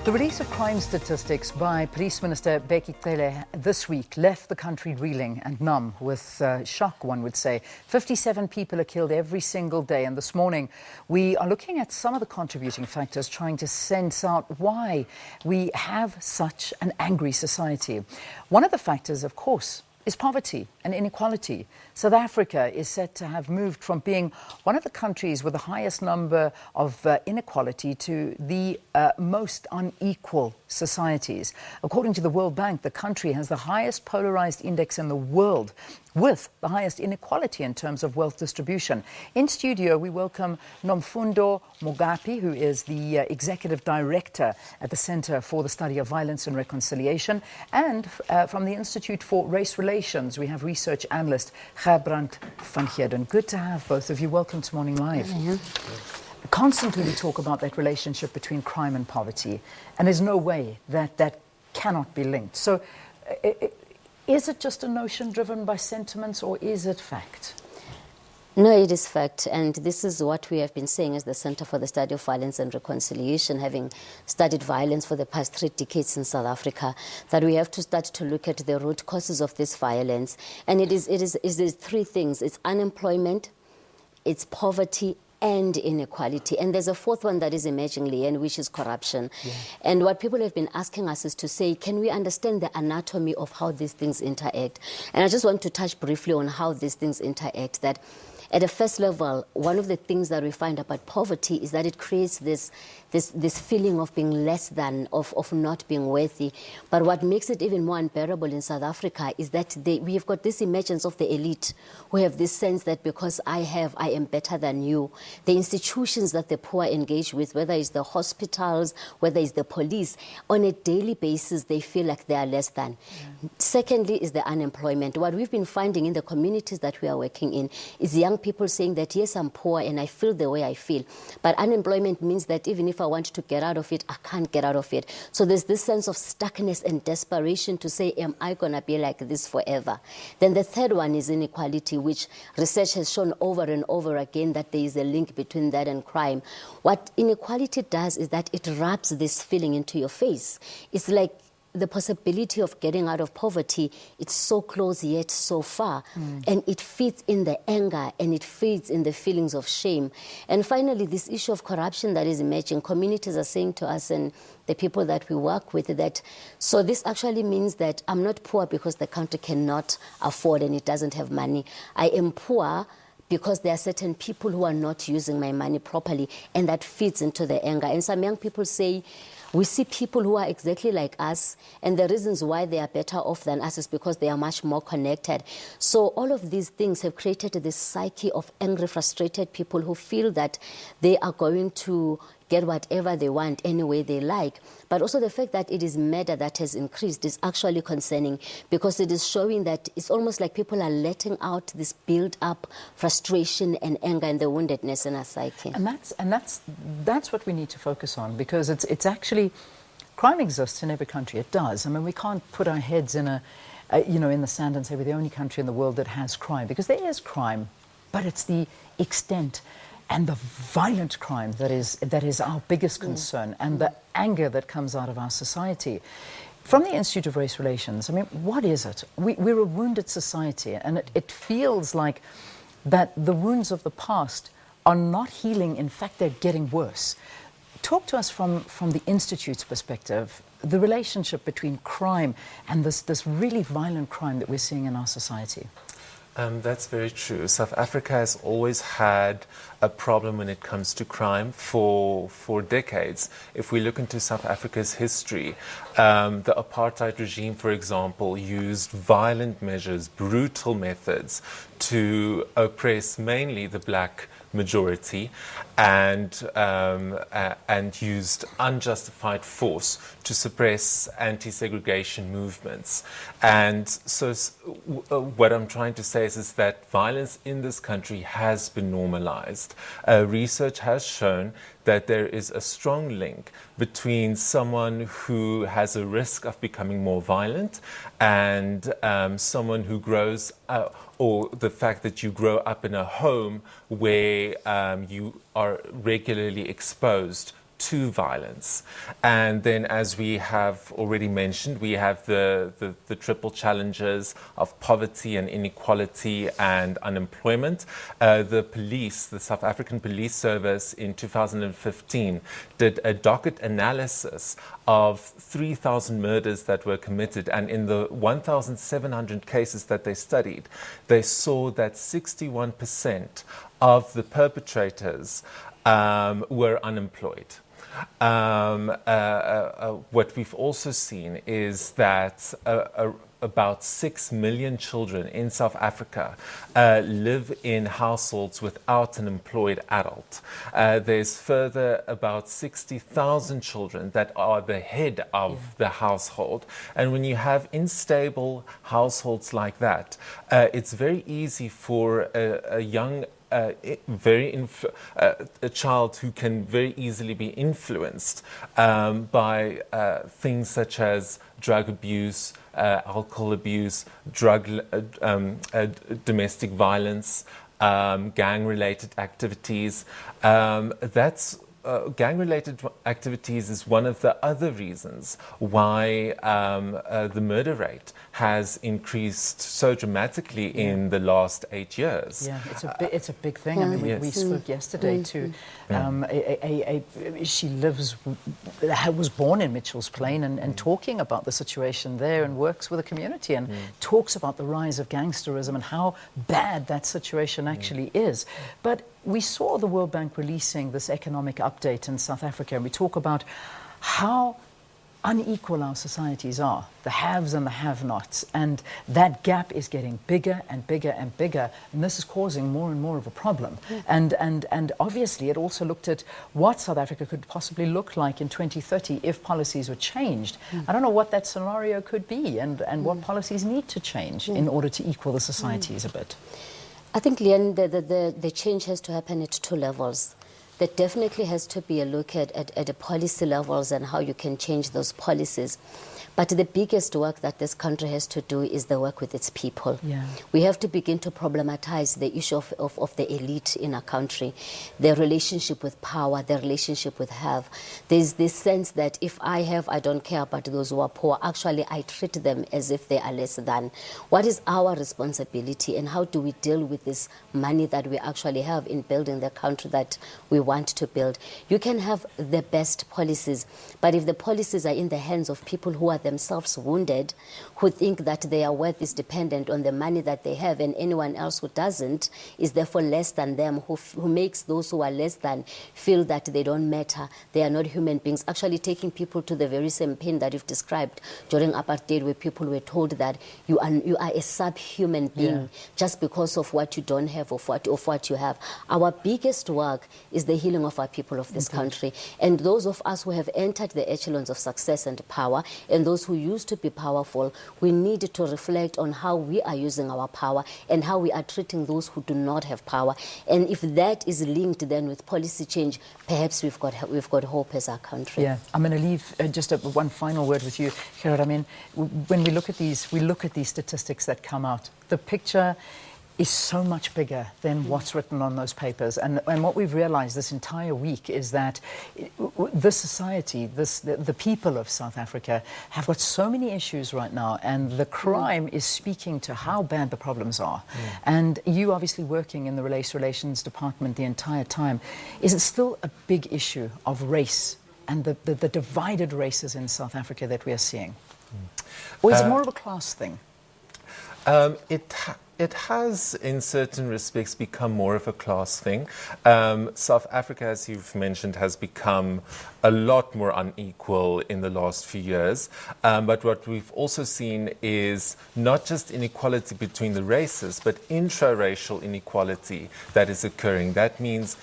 The release of crime statistics by Police Minister Bheki Cele this week left the country reeling and numb with shock, one would say. 57 people are killed every single day, and this morning we are looking at some of the contributing factors, trying to sense out why we have such an angry society. One of the factors, of course, is poverty and inequality. South Africa is said to have moved from being one of the countries with the highest number of inequality to the most unequal societies. According to the World Bank, the country has the highest polarised index in the world, with the highest inequality in terms of wealth distribution. In studio, we welcome Nomfundo Mogapi, who is the Executive Director at the Centre for the Study of Violence and Reconciliation, and from the Institute for Race Relations, we have research analyst Gerbrandt van Heerden. Good to have both of you. Welcome to Morning Live. Yeah. Constantly we talk about that relationship between crime and poverty, and there's no way that that cannot be linked. So is it just a notion driven by sentiments, or is it fact? No, it is fact, and this is what we have been saying as the Centre for the Study of Violence and Reconciliation, having studied violence for the past 3 decades in South Africa, that we have to start to look at the root causes of this violence. And it is 3 things. It's unemployment, it's poverty, and inequality. And there's a 4th one that is emerging, Leanne, which is corruption. Yeah. And what people have been asking us is to say, can we understand the anatomy of how these things interact? And I just want to touch briefly on how these things interact. That at a first level, one of the things that we find about poverty is that it creates this feeling of being less than, of not being worthy. But what makes it even more unbearable in South Africa is that we have got this emergence of the elite, who have this sense that because I am better than you. The institutions that the poor engage with, whether it's the hospitals, whether it's the police, on a daily basis, they feel like they are less than. Yeah. Secondly is the unemployment. What we've been finding in the communities that we are working in is young people saying that, yes, I'm poor and I feel the way I feel. But unemployment means that even if I want to get out of it, I can't get out of it. So there's this sense of stuckness and desperation to say, am I going to be like this forever? Then the 3rd one is inequality, which research has shown over and over again that there is a link between that and crime. What inequality does is that it wraps this feeling into your face. It's like the possibility of getting out of poverty, it's so close yet so far. And it feeds in the anger, and it feeds in the feelings of shame. And finally, this issue of corruption that is emerging, communities are saying to us and the people that we work with that, so this actually means that I'm not poor because the country cannot afford and it doesn't have money. I am poor because there are certain people who are not using my money properly, and that feeds into the anger. And some young people say, we see people who are exactly like us, and the reasons why they are better off than us is because they are much more connected. So all of these things have created this psyche of angry, frustrated people who feel that they are going to get whatever they want any way they like. But also the fact that it is murder that has increased is actually concerning, because it is showing that it's almost like people are letting out this build-up frustration and anger and the woundedness in our psyche. And that's what we need to focus on, because it's actually, crime exists in every country. It does. I mean, we can't put our heads in in the sand and say we're the only country in the world that has crime, because there is crime, but it's the extent and the violent crime that is our biggest concern, and the anger that comes out of our society. From the Institute of Race Relations, I mean, what is it? We're a wounded society, and it feels like that the wounds of the past are not healing. In fact, they're getting worse. Talk to us from the Institute's perspective, the relationship between crime and this really violent crime that we're seeing in our society. That's very true. South Africa has always had a problem when it comes to crime for decades. If we look into South Africa's history, the apartheid regime, for example, used violent measures, brutal methods to oppress mainly the black majority, and used unjustified force to suppress anti-segregation movements. And so what I'm trying to say is that violence in this country has been normalized. Research has shown that there is a strong link between someone who has a risk of becoming more violent and someone who grows or the fact that you grow up in a home where you are regularly exposed to violence. And then, as we have already mentioned, we have the triple challenges of poverty and inequality and unemployment. The South African Police Service in 2015 did a docket analysis of 3,000 murders that were committed, and in the 1,700 cases that they studied, they saw that 61% of the perpetrators were unemployed. What we've also seen is that about 6 million children in South Africa live in households without an employed adult. There's further about 60,000 children that are the head of the household. And when you have unstable households like that, it's very easy for a young a child who can very easily be influenced by things such as drug abuse, alcohol abuse, domestic violence, gang-related activities. Gang-related activities is one of the other reasons why the murder rate has increased so dramatically in the last 8 years. Yeah, it's a big thing. I mean, we spoke yesterday to she was born in Mitchell's Plain and talking about the situation there and works with the community and talks about the rise of gangsterism and how bad that situation actually is. But we saw the World Bank releasing this economic update in South Africa, and we talk about how unequal our societies are, the haves and the have-nots, and that gap is getting bigger and bigger and bigger, and this is causing more and more of a problem. And obviously it also looked at what South Africa could possibly look like in 2030 if policies were changed. I don't know what that scenario could be and what policies need to change in order to equal the societies a bit. I think, Leanne, the change has to happen at two levels. There definitely has to be a look at the policy levels and how you can change those policies. But the biggest work that this country has to do is the work with its people. Yeah. We have to begin to problematize the issue of the elite in our country, their relationship with power, their relationship with have. There's this sense that if I have, I don't care about those who are poor. Actually, I treat them as if they are less than. What is our responsibility, and how do we deal with this money that we actually have in building the country that we want to build? You can have the best policies, but if the policies are in the hands of people who are themselves wounded, who think that their worth is dependent on the money that they have, and anyone else who doesn't is therefore less than them, who makes those who are less than feel that they don't matter, they are not human beings, actually taking people to the very same pain that you've described during apartheid, where people were told that you are a subhuman being just because of what you don't have or what you have. Our biggest work is the healing of our people of this country, and those of us who have entered the echelons of success and power, and those who used to be powerful, we need to reflect on how we are using our power and how we are treating those who do not have power. And if that is linked then with policy change, perhaps we've got hope as our country. Yeah, I'm going to leave just one final word with you, Gerard. I mean, when we look at these statistics that come out, the picture is so much bigger than what's written on those papers. And what we've realized this entire week is that this society, the people of South Africa have got so many issues right now, and the crime is speaking to how bad the problems are. And you obviously working in the Race Relations Department the entire time, is it still a big issue of race and the divided races in South Africa that we are seeing? Or is it more of a class thing? It has, in certain respects, become more of a class thing. South Africa, as you've mentioned, has become a lot more unequal in the last few years. But what we've also seen is not just inequality between the races, but intra-racial inequality that is occurring. That means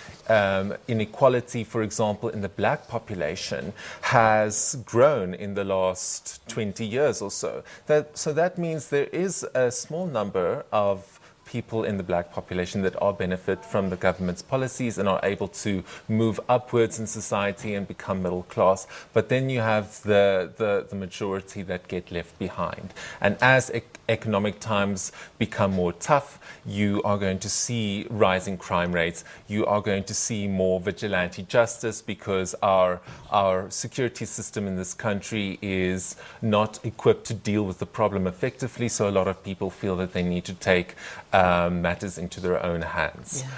inequality, for example, in the black population has grown in the last 20 years or so. So that means there is a small number of people in the black population that are benefit from the government's policies and are able to move upwards in society and become middle class. But then you have the majority that get left behind. And as economic times become more tough, you are going to see rising crime rates. You are going to see more vigilante justice because our security system in this country is not equipped to deal with the problem effectively. So a lot of people feel that they need to take matters into their own hands. Yeah.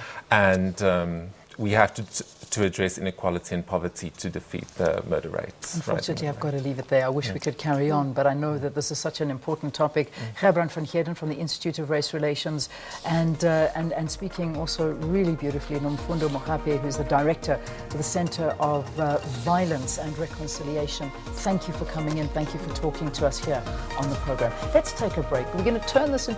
And we have to address inequality and poverty to defeat the murder rates. Unfortunately, I've got to leave it there. I wish we could carry on, but I know that this is such an important topic. Gerbrandt van Heerden from the Institute of Race Relations, and speaking also really beautifully, Nomfundo Mogapi, who's the director for the Center of Violence and Reconciliation. Thank you for coming in. Thank you for talking to us here on the program. Let's take a break. We're going to turn this into